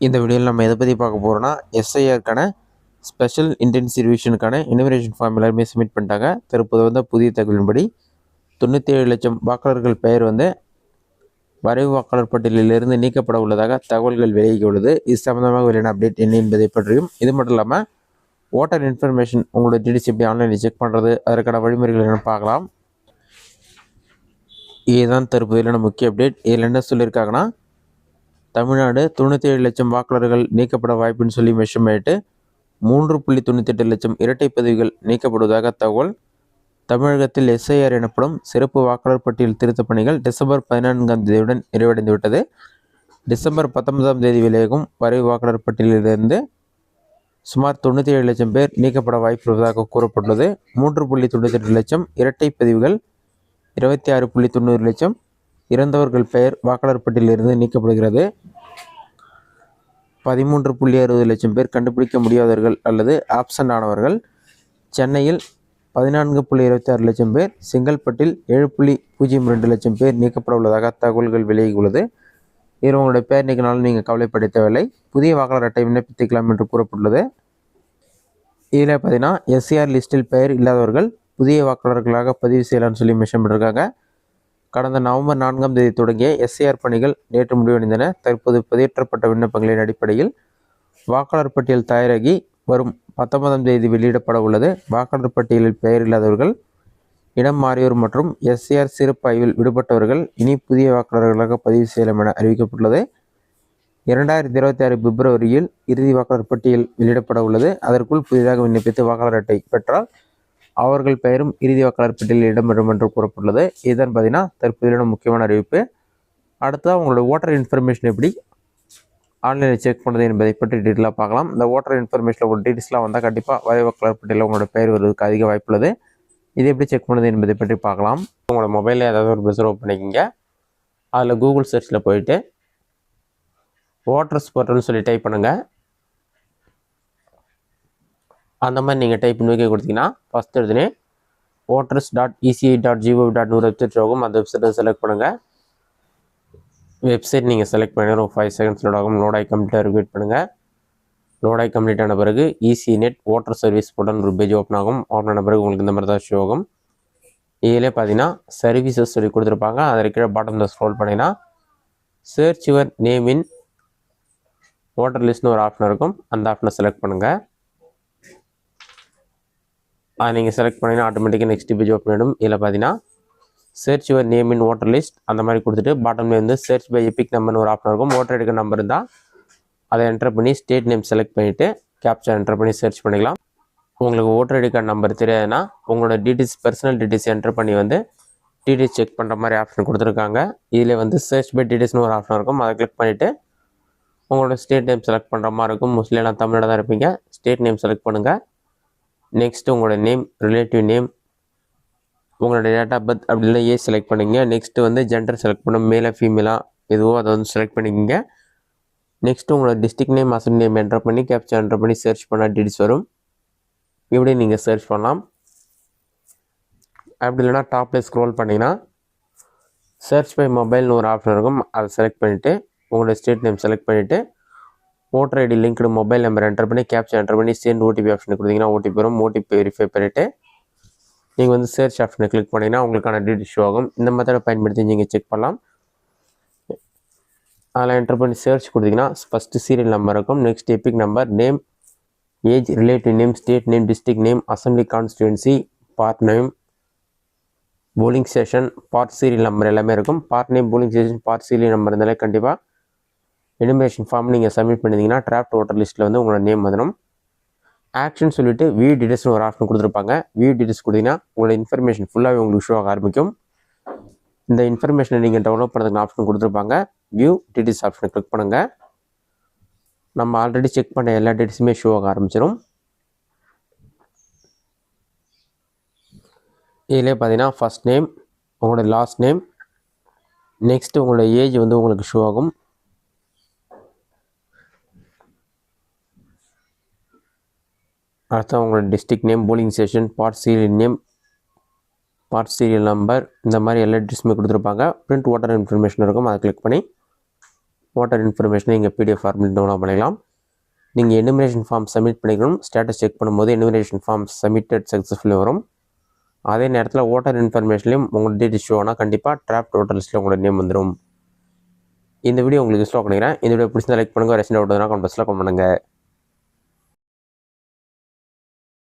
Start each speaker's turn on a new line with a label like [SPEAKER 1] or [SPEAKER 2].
[SPEAKER 1] இந்த வீடியோவில் நம்ம எதை பற்றி பார்க்க போகிறோம்னா எஸ்ஐஆருக்கான ஸ்பெஷல் இன்டென்சிவ் ரிவிஷனுக்கான எனுமரேஷன் ஃபார்ம் எல்லாருமே சப்மிட் பண்ணிட்டாங்க. தற்போது வந்து புதிய தகவலின்படி 97 லட்சம் வாக்காளர்கள் பெயர் வந்து வரைவு வாக்காளர் பட்டியலிலிருந்து நீக்கப்பட உள்ளதாக தகவல்கள் வெளியாகியுள்ளது. இது சம்பந்தமாக வெளியான அப்டேட் என்ன என்பதை பற்றியும், இது மட்டும் இல்லாமல் ஓட்டர் இன்ஃபர்மேஷன் உங்களோட டீடைல்ஸ் எப்படி ஆன்லைனில் செக் பண்ணுறது, அதற்கான வழிமுறைகள் என்ன பார்க்கலாம். இதுதான் தற்போதையிலான முக்கிய அப்டேட். இதில் என்ன சொல்லியிருக்காங்கன்னா, தமிழ்நாடு 97 லட்சம் வாக்காளர்கள் நீக்கப்பட வாய்ப்புன்னு சொல்லி மென்ஷன் பண்ணிட்டு 3.98 லட்சம் இரட்டை பதிவுகள் நீக்கப்படுவதாக தகவல். தமிழகத்தில் எஸ்ஐஆர் எனப்படும் சிறப்பு வாக்காளர் பட்டியல் திருத்தப் பணிகள் டிசம்பர் 14ஆம் தேதியுடன் நிறைவடைந்துவிட்டது. டிசம்பர் 19ஆம் தேதி வெளியாகும் வரைவு வாக்காளர் பட்டியலிலிருந்து சுமார் 97 லட்சம் பேர் நீக்கப்பட வாய்ப்பு இருப்பதாக கூறப்பட்டுள்ளது. 3.98 லட்சம் இரட்டை பதிவுகள், 26.90 லட்சம் இறந்தவர்கள் பெயர் வாக்காளர் பட்டியலிருந்து நீக்கப்படுகிறது. 13.60 லட்சம் பேர் கண்டுபிடிக்க முடியாதவர்கள் அல்லது ஆப்சண்ட் ஆனவர்கள். சென்னையில் 14.26 லட்சம் பேர், செங்கல்பட்டில் 7.02 லட்சம் பேர் நீக்கப்பட உள்ளதாக தகவல்கள் வெளியாகியுள்ளது. இதில் உங்களுடைய பெயர் நீக்கினாலும் நீங்கள் கவலைப்பட தேவையில்லை. புதிய வாக்காளர் அட்டை விண்ணப்பித்துக்கலாம் என்று கூறப்பட்டுள்ளது. இதில் பார்த்தீங்கன்னா எஸ்சிஆர் லிஸ்டில் பெயர் இல்லாதவர்கள் புதிய வாக்காளர்களாக பதிவு செய்யலாம்னு சொல்லி மென்ஷன் பண்ணியிருக்காங்க. கடந்த நவம்பர் 4ஆம் தேதி தொடங்கிய எஸ்ஐஆர் பணிகள் நேற்று முடிவடைந்தன. தற்போது பதிவேற்றப்பட்ட விண்ணப்பங்களின் அடிப்படையில் வாக்காளர் பட்டியல் தயாராகி வரும் 19ஆம் தேதி வெளியிடப்பட உள்ளது. வாக்காளர் பட்டியலில் பெயர் இல்லாதவர்கள், இடம் மாறியோர் மற்றும் எஸ்ஐஆர் சிறப்பு ஆய்வில் விடுபட்டவர்கள் இனி புதிய வாக்காளர்களாக பதிவு செய்யலாம் என அறிவிக்கப்பட்டுள்ளது. 2026 பிப்ரவரியில் இறுதி வாக்காளர் பட்டியல் வெளியிடப்பட உள்ளது. அதற்குள் புதிதாக விண்ணப்பித்து வாக்காளர் அட்டை பெற்றால் அவர்கள் பெயரும் இறுதி வாக்காளர் பட்டியலில் இடம்பெறும் என்று கூறப்பட்டுள்ளது. இதுதான் பார்த்தீங்கன்னா தற்போதைய முக்கியமான அறிவிப்பு. அடுத்ததாக உங்களோட ஓட்டர் இன்ஃபர்மேஷன் எப்படி ஆன்லைனில் செக் பண்ணுறது என்பதை பற்றி டீட்டெயிலாக பார்க்கலாம். இந்த ஓட்டர் இன்ஃபர்மேஷனில் ஒரு டீட்டெயில்ஸ்லாம் வந்தால் கண்டிப்பாக வரைவு வாக்காளர் பட்டியலில் உங்களோட பெயர் வருவதற்கு அதிக வாய்ப்புள்ளது. இது எப்படி செக் பண்ணுறது என்பதை பற்றி பார்க்கலாம். உங்களோட மொபைலில் ஏதாவது ஒரு ப்ரௌசர் ஓப்பன் பண்ணிக்கிங்க. அதில் கூகுள் சர்ச்சில் போயிட்டு ஓட்டர்ஸ் போர்ட்டல்னு சொல்லி டைப் பண்ணுங்கள். அந்த மாதிரி நீங்கள் டைப் பண்ணி வைக்க கொடுத்தீங்கன்னா ஃபஸ்ட் எடுத்துனே voters.eci.gov.in வெப்சைட் ஆகும். அந்த வெப்சைட்டை செலக்ட் பண்ணுங்கள். வெப்சைட் நீங்கள் செலக்ட் பண்ணி ஒரு 5 செகண்ட்ஸ் லோட் ஆகும். லோட் ஆகி கம்ப்ளீட்டாக ரிக்வெட் பண்ணுங்கள். லோட் ஆகி கம்ப்ளீட் ஆன பிறகு easy net voter service portal ஒரு பேஜ் ஓப்பன் ஆகும். ஓப்பன் ஆன பிறகு உங்களுக்கு இந்த மாதிரி தான் ஷோ ஆகும். இதிலே பார்த்தீங்கன்னா சர்வீசஸ் சொல்லி கொடுத்துருப்பாங்க. அதில் கீழே பாட்டமில் ஸ்க்ரோல் பண்ணிங்கன்னா search your name in voter லிஸ்ட்னு ஒரு ஆப்ஷன் இருக்கும். அந்த ஆப்ஷனை செலக்ட் பண்ணுங்கள். அதை நீங்கள் செலக்ட் பண்ணிங்கன்னா ஆட்டோமேட்டிக்காக நெக்ஸ்ட் பேஜ் ஓப்பன் ஆகிடும். இதில் பார்த்தீங்கன்னா search your name in voter list அந்த மாதிரி கொடுத்துட்டு பாட்டமில் வந்து சர்ச் பை எபிக் நம்பர்னு ஒரு ஆப்ஷன் இருக்கும். ஓட்டர் ஐடி நம்பர் இருந்தால் அதை என்டர் பண்ணி ஸ்டேட் நேம் செலக்ட் பண்ணிவிட்டு கேப்சா என்டர் பண்ணி சர்ச் பண்ணிக்கலாம். உங்களுக்கு ஓட்டர் ஐடி கார்டு நம்பர் தெரியாதுன்னா உங்களோட டீட்டெயில்ஸ் பர்சனல் டீட்டெயில்ஸ் என்டர் பண்ணி வந்து டீட்டெயில்ஸ் செக் பண்ணுற மாதிரி ஆப்ஷன் கொடுத்துருக்காங்க. இதில் வந்து சர்ச் பை டீட்டெயில்ஸ்னு ஒரு ஆப்ஷன் இருக்கும். அதை கிளிக் பண்ணிவிட்டு உங்களோட ஸ்டேட் நேம் செலக்ட் பண்ணுற மாதிரி இருக்கும். மோஸ்ட்லி எல்லாம் தமிழில் தான் இருப்பீங்க. ஸ்டேட் நேம் செலக்ட் பண்ணுங்கள். நெக்ஸ்ட்டு உங்களோட நேம், ரிலேட்டிவ் நேம், உங்களோட டேட் ஆஃப் பர்த் அப்படி இல்லை ஏஜ் செலக்ட் பண்ணிக்கங்க. நெக்ஸ்ட்டு வந்து ஜெண்டர் செலக்ட் பண்ணணும். மேலாக ஃபீமேலாக எதுவோ அதை வந்து செலக்ட் பண்ணிக்கங்க. நெக்ஸ்ட்டு உங்களோட டிஸ்ட்ரிக்ட் நேம், அசன் நேம் என்டர் பண்ணி கேப்சா என்டர் பண்ணி சர்ச் பண்ணால் டீட்டெயில்ஸ் வரும். இப்படி நீங்கள் சர்ச் பண்ணலாம். அப்படி இல்லைனா டாப்பில் ஸ்க்ரோல் பண்ணிங்கன்னா சர்ச் பை மொபைல்னு ஒரு ஆப்ஷன் இருக்கும். அதை செலக்ட் பண்ணிவிட்டு உங்களோட ஸ்டேட் நேம் செலக்ட் பண்ணிவிட்டு voter ID linked mobile number enter பண்ணி கேப்சா என்டர் பண்ணி சென்ட் ஓடிபி ஆப்ஷன் கொடுத்தீங்கன்னா ஓடிபி வரும். ஓடிபி வெரிஃபை பண்ணிவிட்டு நீங்கள் வந்து சர்ச் ஆப்ஷனை கிளிக் பண்ணிங்கன்னா உங்களுக்கான டீட்டெயில் ஷோ ஆகும். இந்த மெத்தடை பயன்படுத்தி நீங்கள் செக் பண்ணலாம். அதில் என்டர் பண்ணி சர்ச் கொடுத்தீங்கன்னா ஃபஸ்ட்டு சீரியல் நம்பர் இருக்கும். Next EPIC number, name, age, relative name, state name, district name, assembly constituency, part name, polling station, part serial number எல்லாமே இருக்கும். Part name, polling station, part serial number இருந்தாலே கண்டிப்பாக enumeration form நீங்கள் submit பண்ணிங்கன்னா draft voter லிஸ்ட்டில் வந்து உங்களோட name வந்துடும். ஆக்ஷன் சொல்லிவிட்டு வியூ டீட்டெயில்ஸ்னு ஒரு ஆப்ஷன் கொடுத்துருப்பாங்க. வியூ டீட்டெயில்ஸ் கொடுத்தீங்கன்னா உங்களோட இன்ஃபர்மேஷன் ஃபுல்லாகவே உங்களுக்கு ஷோ ஆக ஆரம்பிக்கும். இந்த இன்ஃபர்மேஷனை நீங்கள் டவுன்லோட் பண்ணுறதுக்கு ஆப்ஷன் கொடுத்துருப்பாங்க. வியூ டீட்டெயில்ஸ் ஆப்ஷனை கிளிக் பண்ணுங்கள். நம்ம ஆல்ரெடி செக் பண்ண எல்லா டீட்டெயில்ஸுமே ஷோ ஆக ஆரம்பிச்சிடும். இதிலே பார்த்தீங்கன்னா ஃபஸ்ட் நேம், உங்களோட லாஸ்ட் நேம், நெக்ஸ்ட்டு உங்களோட ஏஜ் வந்து உங்களுக்கு ஷோ ஆகும். அடுத்து உங்களோட district name, polling station, part serial name, part serial number, இந்த மாதிரி எல்லா டீட்டெயில்ஸுமே கொடுத்துருப்பாங்க. பிரிண்ட் ஓட்டர் இன்ஃபர்மேஷன் இருக்கும். அதை கிளிக் பண்ணி ஓட்டர் இன்ஃபர்மேஷனை இங்கே பிடிஎஃப் ஃபார்மில் டவுன்லோட் பண்ணிக்கலாம். நீங்கள் எனுமரேஷன் ஃபார்ம் சப்மிட் பண்ணிக்கணும். ஸ்டேட்டஸ் செக் பண்ணும்போது எனுமரேஷன் ஃபார்ம் சப்மிட்டட் சக்ஸஸ்ஃபுல்லி வரும். அதே நேரத்தில் ஓட்டர் இன்ஃபர்மேஷன்லையும் உங்களோட டேட் இஷ்யூ ஆனால் கண்டிப்பாக டிராஃப்ட் ஓட்டர் லிஸ்ட்டில் உங்களோட நேம் வந்துடும். இந்த வீடியோ உங்களுக்கு யூஸ்ஃபுல்லாக பண்ணிக்கிறேன். இந்த வீடியோ பிடிச்சிருந்தா லைக் பண்ணுங்கள். ரெஸ்ட் டவுட் கமெண்ட் பாக்ஸில் கமெண்ட் பண்ணுங்கள்.